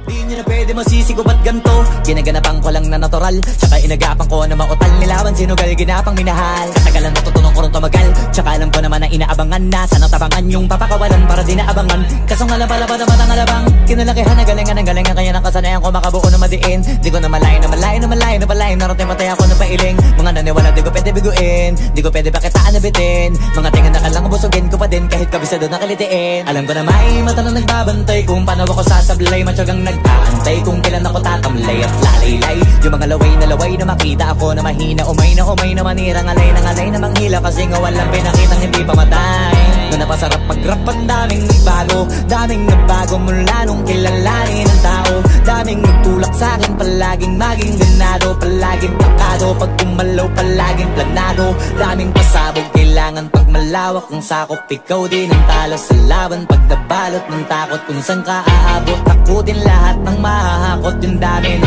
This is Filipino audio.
Di nyo na pwede masisigo ba't ganto? Ginaganapan ko lang na natural, tsaka inagapan ko na mautal. Nilawan sinugal, ginapang minahal. Katagalan natutunan ko rin tumagal, tsaka alam ko naman na inaabangan na sanang tabangan yung papakawalan para di naabangan. Kasong alam pala ba naman ang alabang kinalakihan na galingan ng galingan, kaya nakasanayan ko makabuo na madiin. Di ko na malayo na malayo na malayo na palayo, narating matay ako na pailing. Mga naniwala di ko pwede biguin, di ko pwede pakitaan na bitin. Mga tingan na kalang busugin ko pa din kahit kabisado na kalitiin. Alam ko na may mata na nagbabantay kung paano ako sasablay, matyagang nag-aantay kung kailan ako tatamlay at lalaylay. Yung mga laway na makita ako na mahina, umay na manirang alay na manghila, kasi nga walang pinakitang hindi pamatay. Na napasarap mag-rap, ang daming nagbago mula nung kilalanin ang tao. Daming nagtulak sa'kin, palaging maging ganado, palaging plakado, pag kumalaw palaging planado. Daming pasabog, kailangan pag malawak ang sakop, ikaw din ang talo sa laban. Pag nabalot ng takot kung saan ka aabot, takutin lahat ng mahahakot. Yung dami